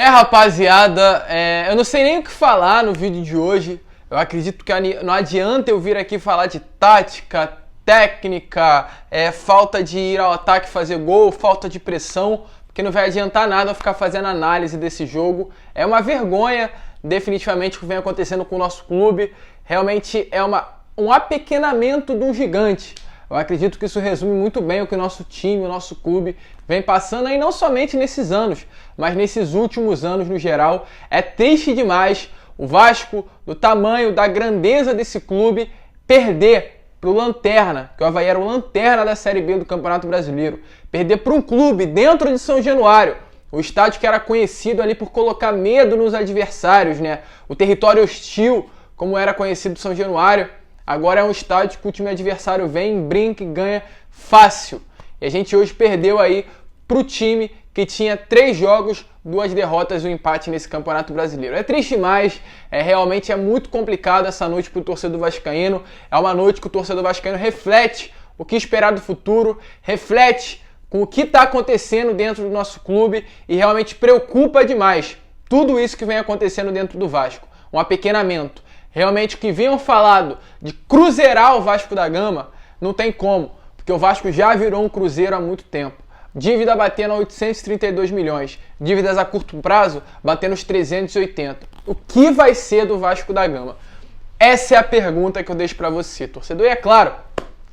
Rapaziada, eu não sei nem o que falar no vídeo de hoje. Eu acredito que não adianta eu vir aqui falar de tática, técnica, falta de ir ao ataque fazer gol, falta de pressão, porque não vai adiantar nada eu ficar fazendo análise desse jogo. É uma vergonha, definitivamente, o que vem acontecendo com o nosso clube. Realmente é um apequenamento de um gigante. Eu acredito que isso resume muito bem o que o nosso time, o nosso clube vem passando aí, não somente nesses anos, mas nesses últimos anos no geral. É triste demais o Vasco, do tamanho, da grandeza desse clube, perder para o Lanterna, que o Avaí era o Lanterna da Série B do Campeonato Brasileiro. Perder para um clube dentro de São Januário, o estádio que era conhecido ali por colocar medo nos adversários, né? O território hostil, como era conhecido São Januário. Agora é um estádio que o time adversário vem, brinca e ganha fácil. E a gente hoje perdeu aí pro time que tinha 3 jogos, 2 derrotas e um empate nesse Campeonato Brasileiro. É triste demais, realmente é muito complicado essa noite pro torcedor vascaíno. É uma noite que o torcedor vascaíno reflete o que esperar do futuro, reflete com o que está acontecendo dentro do nosso clube e realmente preocupa demais tudo isso que vem acontecendo dentro do Vasco. Um apequenamento. Realmente o que vinham falado de cruzeirar o Vasco da Gama, não tem como, porque o Vasco já virou um cruzeiro há muito tempo. Dívida batendo a 832 milhões, dívidas a curto prazo batendo os 380. O que vai ser do Vasco da Gama? Essa é a pergunta que eu deixo para você, torcedor. E é claro,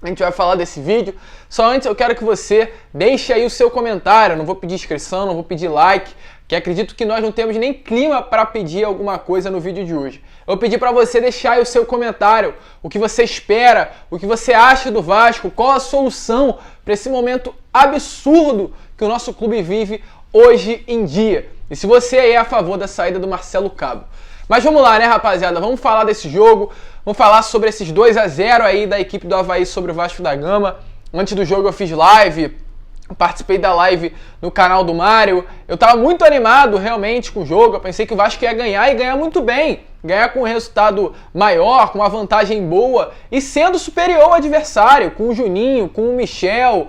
a gente vai falar desse vídeo, só antes eu quero que você deixe aí o seu comentário. Eu não vou pedir inscrição, não vou pedir like, que acredito que nós não temos nem clima para pedir alguma coisa no vídeo de hoje. Eu pedi para você deixar aí o seu comentário, o que você espera, o que você acha do Vasco, qual a solução para esse momento absurdo que o nosso clube vive hoje em dia. E se você aí é a favor da saída do Marcelo Cabo. Mas vamos lá, né, rapaziada? Vamos falar desse jogo, vamos falar sobre esses 2-0 aí da equipe do Avaí sobre o Vasco da Gama. Antes do jogo eu fiz live, participei da live no canal do Mário. Eu tava muito animado realmente com o jogo. Eu pensei que o Vasco ia ganhar e ganhar muito bem. Ganhar com um resultado maior, com uma vantagem boa e sendo superior ao adversário, com o Juninho, com o Michel,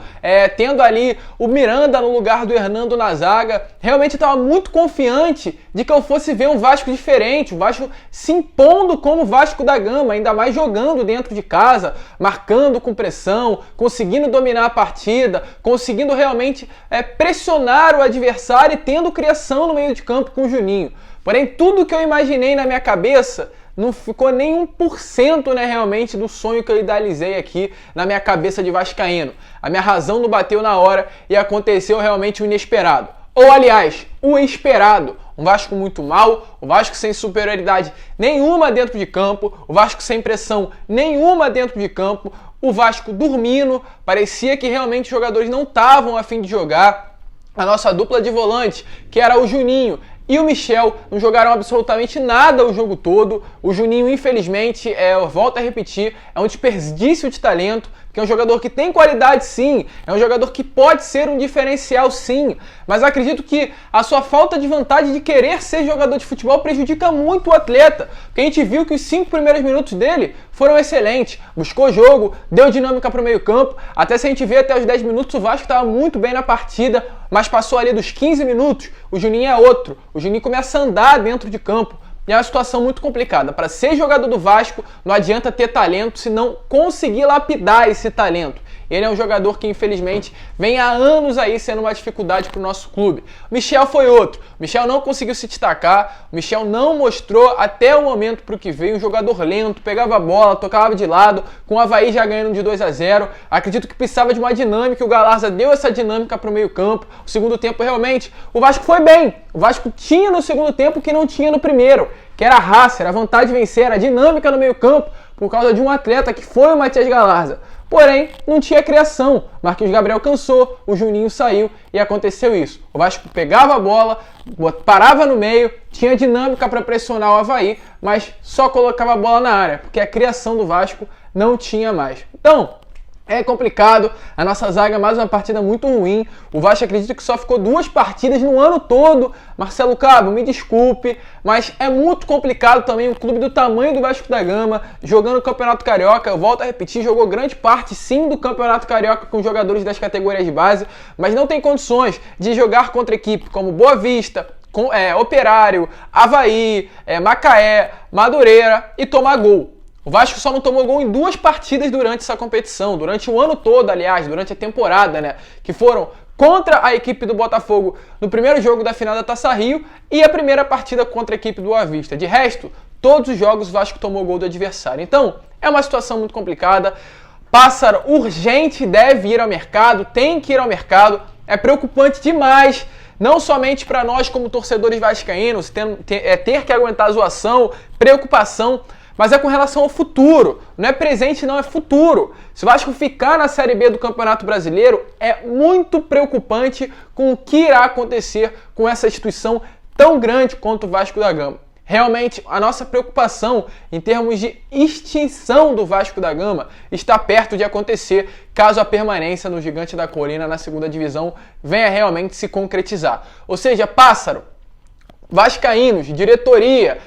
tendo ali o Miranda no lugar do Hernando na zaga. Realmente eu estava muito confiante de que eu fosse ver um Vasco diferente, o Vasco se impondo como Vasco da Gama, ainda mais jogando dentro de casa, marcando com pressão, conseguindo dominar a partida, conseguindo realmente pressionar o adversário e tendo criação no meio de campo com o Juninho. Porém, tudo que eu imaginei na minha cabeça não ficou nem 1%, né, realmente do sonho que eu idealizei aqui na minha cabeça de vascaíno. A minha razão não bateu na hora e aconteceu realmente o inesperado. Ou, aliás, o esperado. Um Vasco muito mal, o Vasco sem superioridade nenhuma dentro de campo, o Vasco sem pressão nenhuma dentro de campo, o Vasco dormindo, parecia que realmente os jogadores não estavam a fim de jogar. A nossa dupla de volante, que era o Juninho e o Michel, não jogaram absolutamente nada o jogo todo. O Juninho, infelizmente, eu volto a repetir, é um desperdício de talento, porque é um jogador que tem qualidade sim, é um jogador que pode ser um diferencial sim, mas acredito que a sua falta de vontade de querer ser jogador de futebol prejudica muito o atleta, porque a gente viu que os 5 primeiros minutos dele foram excelentes, buscou jogo, deu dinâmica para o meio campo, até se a gente vê até os 10 minutos o Vasco estava muito bem na partida, mas passou ali dos 15 minutos, o Juninho é outro, o Juninho começa a andar dentro de campo. E é uma situação muito complicada. Para ser jogador do Vasco, não adianta ter talento se não conseguir lapidar esse talento. Ele é um jogador que, infelizmente, vem há anos aí sendo uma dificuldade para o nosso clube. O Michel foi outro. O Michel não conseguiu se destacar. O Michel não mostrou até o momento para o que veio. Um jogador lento, pegava a bola, tocava de lado, com o Avaí já ganhando de 2-0. Acredito que precisava de uma dinâmica. O Galarza deu essa dinâmica para o meio campo. O segundo tempo, realmente, o Vasco foi bem. O Vasco tinha no segundo tempo o que não tinha no primeiro, que era a raça, era a vontade de vencer, era a dinâmica no meio campo, por causa de um atleta que foi o Matias Galarza. Porém, não tinha criação. Marquinhos Gabriel cansou, o Juninho saiu e aconteceu isso. O Vasco pegava a bola, parava no meio, tinha dinâmica para pressionar o Avaí, mas só colocava a bola na área, porque a criação do Vasco não tinha mais. Então, é complicado, a nossa zaga mais uma partida muito ruim, o Vasco acredita que só ficou 2 partidas no ano todo. Marcelo Cabo, me desculpe, mas é muito complicado também um clube do tamanho do Vasco da Gama, jogando o Campeonato Carioca. Eu volto a repetir, jogou grande parte sim do Campeonato Carioca com jogadores das categorias de base, mas não tem condições de jogar contra equipe como Boa Vista, Operário, Avaí, Macaé, Madureira e tomar gol. O Vasco só não tomou gol em 2 partidas durante essa competição, durante o ano todo, aliás, durante a temporada, né? Que foram contra a equipe do Botafogo no primeiro jogo da final da Taça Rio e a primeira partida contra a equipe do Boa Vista. De resto, todos os jogos o Vasco tomou gol do adversário. Então, é uma situação muito complicada. Pássaro urgente deve ir ao mercado, tem que ir ao mercado. É preocupante demais, não somente para nós como torcedores vascaínos, ter que aguentar a zoação, preocupação, mas é com relação ao futuro. Não é presente, não, é futuro. Se o Vasco ficar na Série B do Campeonato Brasileiro, é muito preocupante com o que irá acontecer com essa instituição tão grande quanto o Vasco da Gama. Realmente, a nossa preocupação em termos de extinção do Vasco da Gama está perto de acontecer caso a permanência no Gigante da Colina na segunda divisão venha realmente se concretizar. Ou seja, Pássaro, vascaínos, diretoria,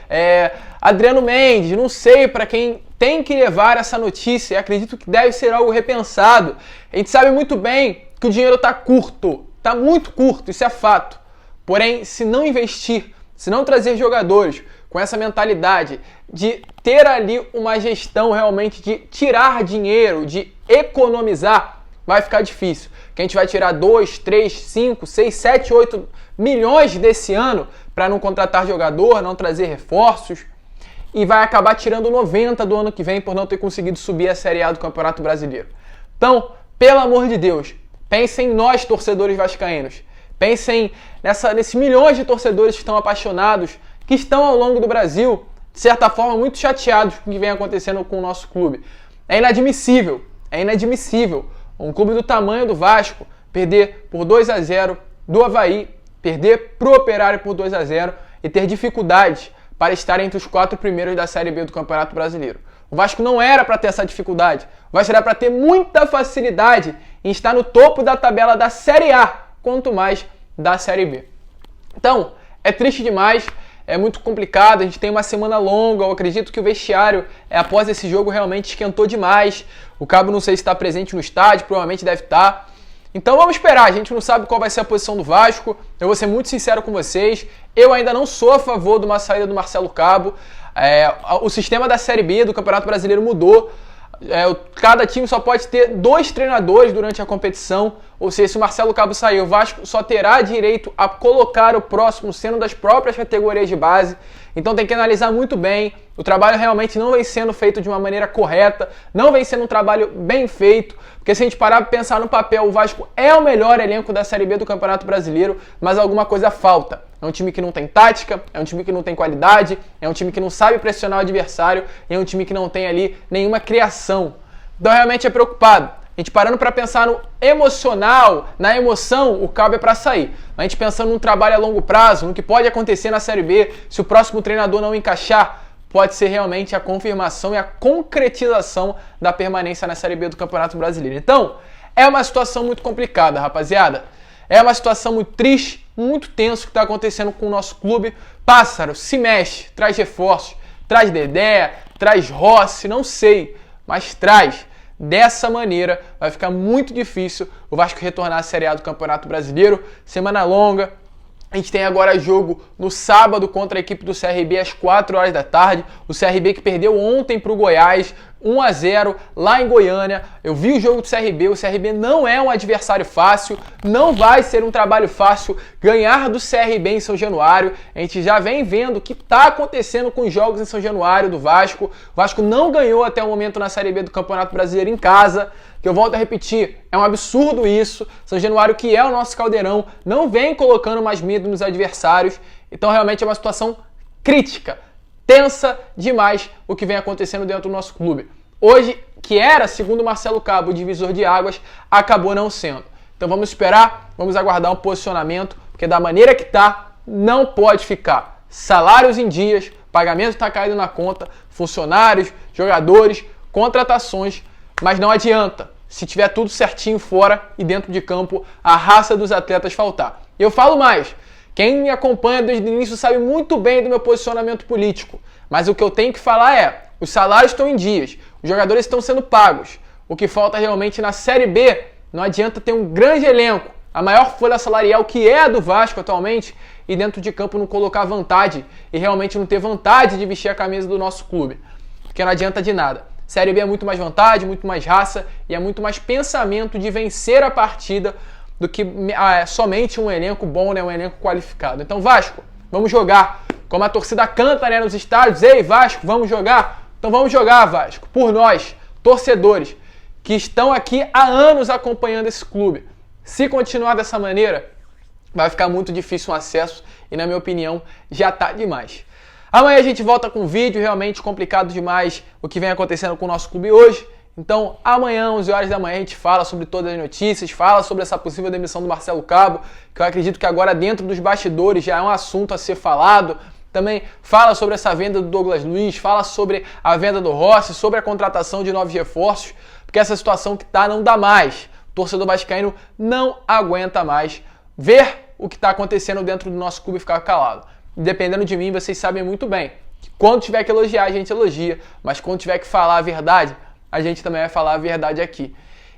Adriano Mendes, não sei para quem tem que levar essa notícia, acredito que deve ser algo repensado. A gente sabe muito bem que o dinheiro está curto, está muito curto, isso é fato. Porém, se não investir, se não trazer jogadores com essa mentalidade de ter ali uma gestão realmente de tirar dinheiro, de economizar, vai ficar difícil. Que a gente vai tirar 2, 3, 5, 6, 7, 8 milhões desse ano para não contratar jogador, não trazer reforços e vai acabar tirando 90 do ano que vem por não ter conseguido subir a Série A do Campeonato Brasileiro. Então, pelo amor de Deus, pensem em nós, torcedores vascaínos. Pensem nesses milhões de torcedores que estão apaixonados, que estão ao longo do Brasil, de certa forma, muito chateados com o que vem acontecendo com o nosso clube. É inadmissível um clube do tamanho do Vasco perder por 2-0 do Avaí, perder pro Operário por 2-0 e ter dificuldades para estar entre os 4 primeiros da Série B do Campeonato Brasileiro. O Vasco não era para ter essa dificuldade. O Vasco era para ter muita facilidade em estar no topo da tabela da Série A, quanto mais da Série B. Então, é triste demais, é muito complicado, a gente tem uma semana longa, eu acredito que o vestiário, após esse jogo, realmente esquentou demais. O Cabo não sei se está presente no estádio, provavelmente deve estar. Então vamos esperar, a gente não sabe qual vai ser a posição do Vasco, eu vou ser muito sincero com vocês, eu ainda não sou a favor de uma saída do Marcelo Cabo. O sistema da Série B do Campeonato Brasileiro mudou, cada time só pode ter 2 treinadores durante a competição, ou seja, se o Marcelo Cabo sair, o Vasco só terá direito a colocar o próximo sendo das próprias categorias de base. Então tem que analisar muito bem, o trabalho realmente não vem sendo feito de uma maneira correta, não vem sendo um trabalho bem feito, porque se a gente parar para pensar no papel, o Vasco é o melhor elenco da Série B do Campeonato Brasileiro, mas alguma coisa falta. É um time que não tem tática, é um time que não tem qualidade, é um time que não sabe pressionar o adversário, é um time que não tem ali nenhuma criação. Então realmente é preocupado. A gente parando para pensar no emocional, na emoção, o Cabo é para sair. A gente pensando num trabalho a longo prazo, no que pode acontecer na Série B, se o próximo treinador não encaixar, pode ser realmente a confirmação e a concretização da permanência na Série B do Campeonato Brasileiro. Então, é uma situação muito complicada, rapaziada. É uma situação muito triste, muito tenso que está acontecendo com o nosso clube. Pássaro, se mexe, traz reforços, traz Dedé, traz Rossi, não sei, mas traz. Dessa maneira, vai ficar muito difícil o Vasco retornar à Série A do Campeonato Brasileiro. Semana longa. A gente tem agora jogo no sábado contra a equipe do CRB às 4 horas da tarde. O CRB que perdeu ontem para o Goiás, 1-0 lá em Goiânia. Eu vi o jogo do CRB, o CRB não é um adversário fácil, não vai ser um trabalho fácil ganhar do CRB em São Januário. A gente já vem vendo o que está acontecendo com os jogos em São Januário do Vasco. O Vasco não ganhou até o momento na Série B do Campeonato Brasileiro em casa. Que eu volto a repetir, é um absurdo isso. São Januário, que é o nosso caldeirão, não vem colocando mais medo nos adversários. Então realmente é uma situação crítica, tensa demais o que vem acontecendo dentro do nosso clube. Hoje, que era, segundo Marcelo Cabo, o divisor de águas, acabou não sendo. Então vamos esperar, vamos aguardar um posicionamento, porque da maneira que está, não pode ficar. Salários em dias, pagamento está caído na conta, funcionários, jogadores, contratações, mas não adianta, se tiver tudo certinho fora e dentro de campo, a raça dos atletas faltar. Eu falo mais, quem me acompanha desde o início sabe muito bem do meu posicionamento político, mas o que eu tenho que falar é, os salários estão em dias, os jogadores estão sendo pagos, o que falta realmente na Série B, não adianta ter um grande elenco, a maior folha salarial que é a do Vasco atualmente, e dentro de campo não colocar vontade e realmente não ter vontade de vestir a camisa do nosso clube. Porque não adianta de nada. Série B é muito mais vontade, muito mais raça e é muito mais pensamento de vencer a partida do que somente um elenco bom, né? Um elenco qualificado. Então, Vasco, vamos jogar. Como a torcida canta, né, nos estádios, ei, Vasco, vamos jogar? Então vamos jogar, Vasco, por nós, torcedores, que estão aqui há anos acompanhando esse clube. Se continuar dessa maneira, vai ficar muito difícil o acesso e, na minha opinião, já tá demais. Amanhã a gente volta com um vídeo, realmente complicado demais o que vem acontecendo com o nosso clube hoje. Então, amanhã, 11 horas da manhã, a gente fala sobre todas as notícias, fala sobre essa possível demissão do Marcelo Cabo, que eu acredito que agora dentro dos bastidores já é um assunto a ser falado. Também fala sobre essa venda do Douglas Luiz, fala sobre a venda do Rossi, sobre a contratação de novos reforços, porque essa situação que tá não dá mais. O torcedor vascaíno não aguenta mais ver o que está acontecendo dentro do nosso clube e ficar calado. Dependendo de mim, vocês sabem muito bem que quando tiver que elogiar, a gente elogia, mas quando tiver que falar a verdade, a gente também vai falar a verdade aqui.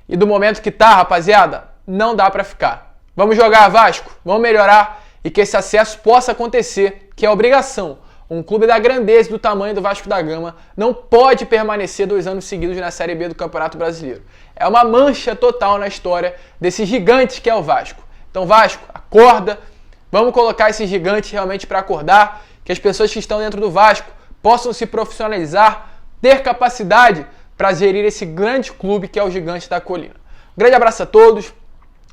E do momento que tá, rapaziada, não dá pra ficar. Vamos jogar, Vasco, vamos melhorar e que esse acesso possa acontecer, que é obrigação. Um clube da grandeza e do tamanho do Vasco da Gama não pode permanecer 2 anos seguidos na Série B do Campeonato Brasileiro. É uma mancha total na história desse gigante que é o Vasco. Então, Vasco, acorda, vamos colocar esse gigante realmente para acordar, que as pessoas que estão dentro do Vasco possam se profissionalizar, ter capacidade para gerir esse grande clube que é o Gigante da Colina. Um grande abraço a todos,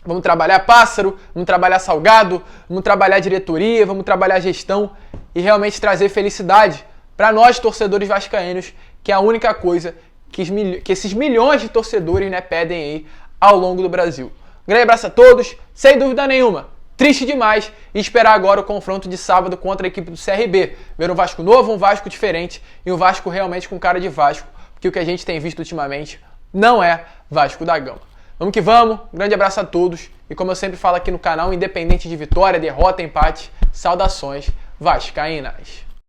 vamos trabalhar pássaro, vamos trabalhar salgado, vamos trabalhar diretoria, vamos trabalhar gestão e realmente trazer felicidade para nós torcedores vascaínos, que é a única coisa que esses milhões de torcedores, né, pedem aí ao longo do Brasil. Um grande abraço a todos, sem dúvida nenhuma. Triste demais e esperar agora o confronto de sábado contra a equipe do CRB. Ver um Vasco novo, um Vasco diferente e um Vasco realmente com cara de Vasco, porque o que a gente tem visto ultimamente não é Vasco da Gama. Vamos que vamos, um grande abraço a todos e como eu sempre falo aqui no canal, independente de vitória, derrota, empate, saudações vascaínas.